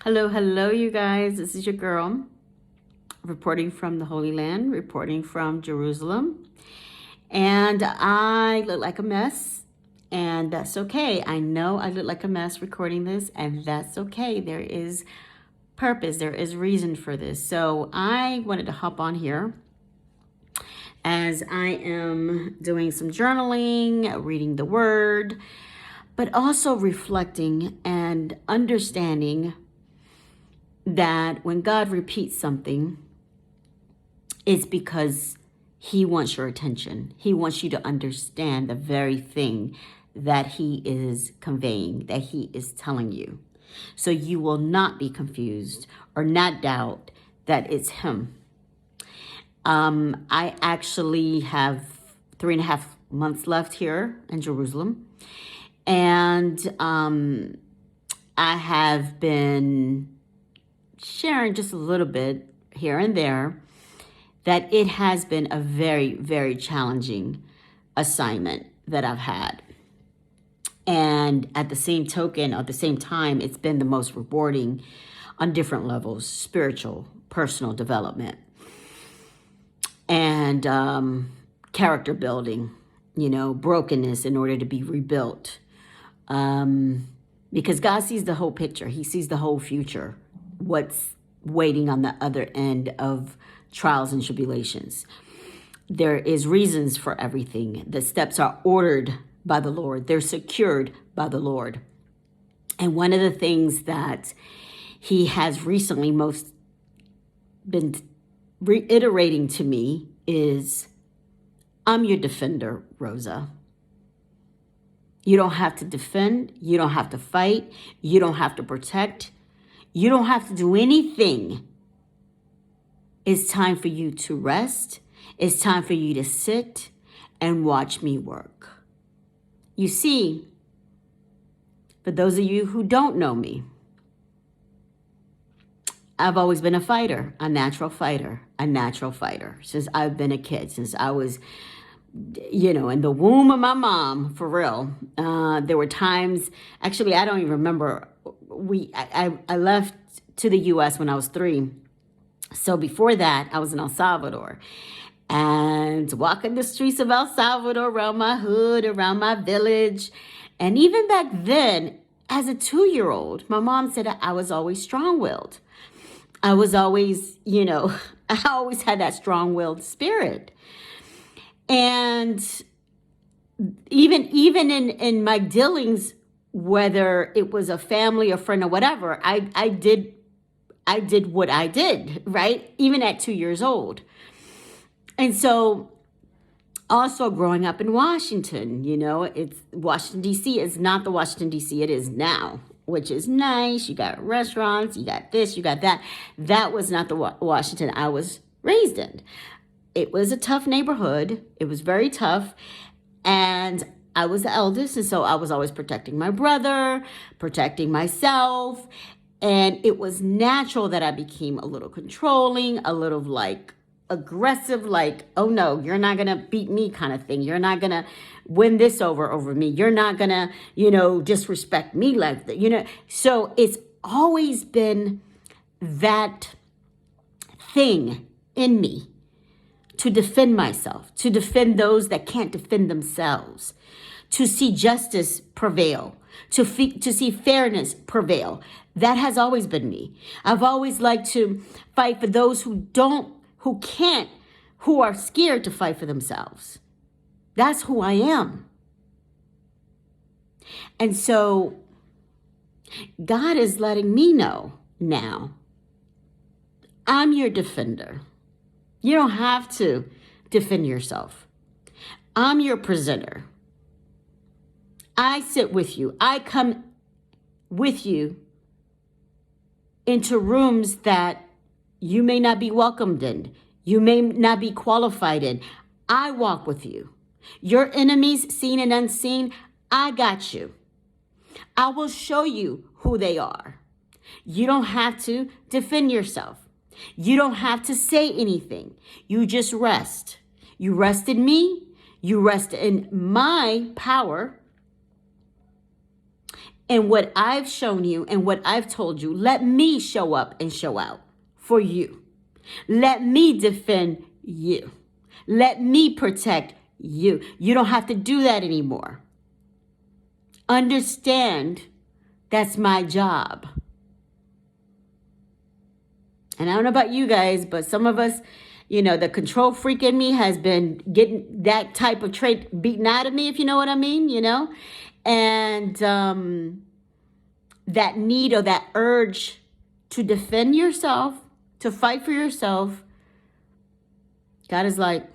Hello, you guys. This is your girl reporting from the Holy Land, reporting from Jerusalem. And I look like a mess, and that's okay. I know I look like a mess recording this, and that's okay. There is purpose, there is reason for this. So I wanted to hop on here as I am doing some journaling, reading the word, but also reflecting and understanding that when God repeats something, it's because he wants your attention. He wants you to understand the very thing that he is conveying, that he is telling you. So you will not be confused or not doubt that it's him. I actually have 3.5 months left here in Jerusalem. And I have been sharing just a little bit here and there that it has been a very, very challenging assignment that I've had. And at the same token, at the same time, it's been the most rewarding on different levels: spiritual, personal development, and character building, brokenness in order to be rebuilt. Because God sees the whole picture. He sees the whole future, what's waiting on the other end of trials and tribulations. There is reasons for everything. The steps are ordered by the Lord. They're secured by the Lord. And one of the things that he has recently most been reiterating to me is, I'm your defender, Rosa. You don't have to defend. You don't have to fight. You don't have to protect. You don't have to do anything. It's time for you to rest. It's time for you to sit and watch me work. You see, for those of you who don't know me, I've always been a fighter, a natural fighter, since I've been a kid, since I was, in the womb of my mom, for real. There were times, actually, I don't even remember. I left to the U.S. when I was 3. So before that, I was in El Salvador. And walking the streets of El Salvador, around my hood, around my village. And even back then, as a 2-year-old, my mom said I was always strong-willed. I was always, I always had that strong-willed spirit. And even in my dealings, whether it was a family, a friend, or whatever, I did what I did, right? Even at 2 years old. And so also growing up in Washington, it's Washington, D.C. is not the Washington, D.C. it is now, which is nice. You got restaurants, you got this, you got that. That was not the Washington I was raised in. It was a tough neighborhood. It was very tough. And I was the eldest, and so I was always protecting my brother, protecting myself. And it was natural that I became a little controlling, a little aggressive, oh no, you're not going to beat me kind of thing. You're not going to win this over me. You're not going to, disrespect me like that, So it's always been that thing in me to defend myself, to defend those that can't defend themselves, to see justice prevail, to see fairness prevail. That has always been me. I've always liked to fight for those who can't, who are scared to fight for themselves. That's who I am. And so God is letting me know now, I'm your defender. You don't have to defend yourself. I'm your presenter. I sit with you. I come with you into rooms that you may not be welcomed in. You may not be qualified in. I walk with you. Your enemies, seen and unseen, I got you. I will show you who they are. You don't have to defend yourself. You don't have to say anything. You just rest. You rest in me. You rest in my power. in what I've shown you and what I've told you. Let me show up and show out for you. Let me defend you. Let me protect you. You don't have to do that anymore. Understand that's my job. And I don't know about you guys, but some of us, the control freak in me has been getting that type of trait beaten out of me, if you know what I mean, And that need or that urge to defend yourself, to fight for yourself, God is like,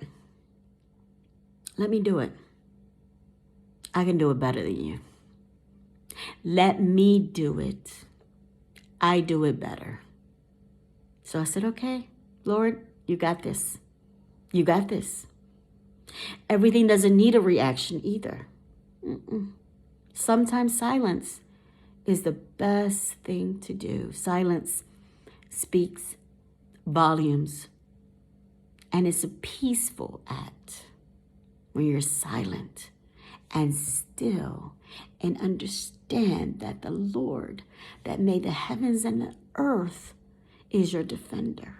let me do it. I can do it better than you. Let me do it. I do it better. So I said, okay, Lord, you got this. You got this. Everything doesn't need a reaction either. Sometimes silence is the best thing to do. Silence speaks volumes. And it's a peaceful act when you're silent and still and understand that the Lord that made the heavens and the earth is your defender.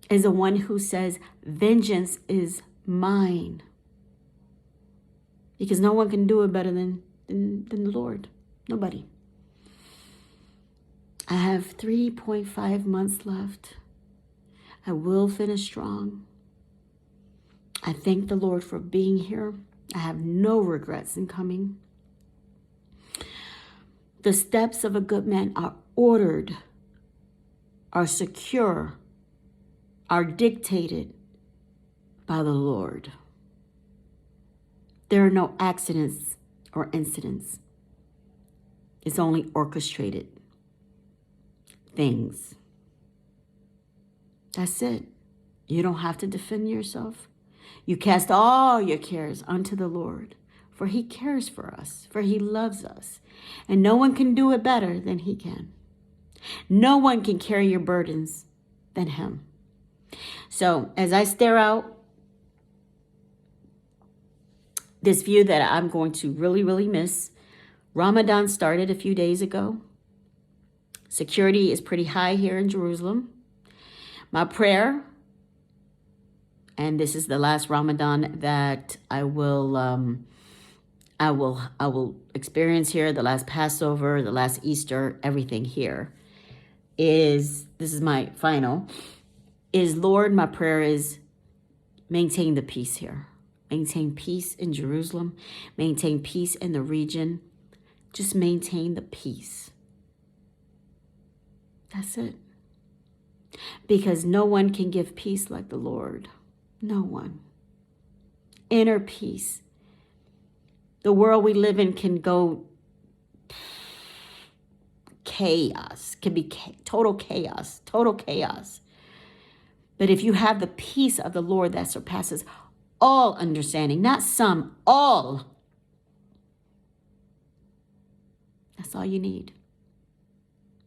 Is the one who says, vengeance is mine. Because no one can do it better than the Lord. Nobody. I have 3.5 months left. I will finish strong. I thank the Lord for being here. I have no regrets in coming. The steps of a good man are ordered, are secure, are dictated by the Lord. There are no accidents or incidents. It's only orchestrated things. That's it. You don't have to defend yourself. You cast all your cares unto the Lord, for he cares for us, for he loves us. And no one can do it better than he can. No one can carry your burdens than him. So as I stare out this view that I'm going to really, really miss, Ramadan started a few days ago. Security is pretty high here in Jerusalem. My prayer, and this is the last Ramadan that I will experience here, the last Passover, the last Easter, everything here, this is my final, is Lord, my prayer is maintain the peace here. Maintain peace in Jerusalem. Maintain peace in the region. Just maintain the peace. That's it. Because no one can give peace like the Lord. No one. Inner peace. The world we live in can go chaos. Can be total chaos. Total chaos. But if you have the peace of the Lord that surpasses all understanding, not some, all. That's all you need.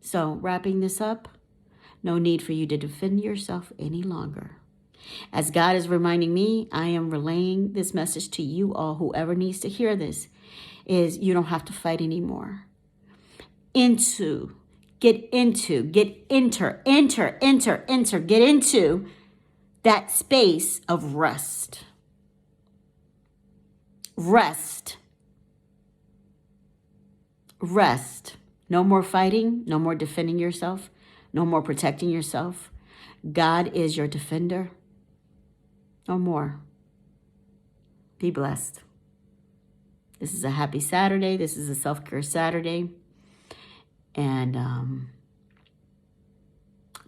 So wrapping this up, no need for you to defend yourself any longer. As God is reminding me, I am relaying this message to you all, whoever needs to hear this, is you don't have to fight anymore. Get into that space of rest. Rest. No more fighting, no more defending yourself, no more protecting yourself. God is your defender. No more. Be blessed. This is a happy Saturday. This is a self-care Saturday. And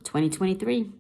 2023.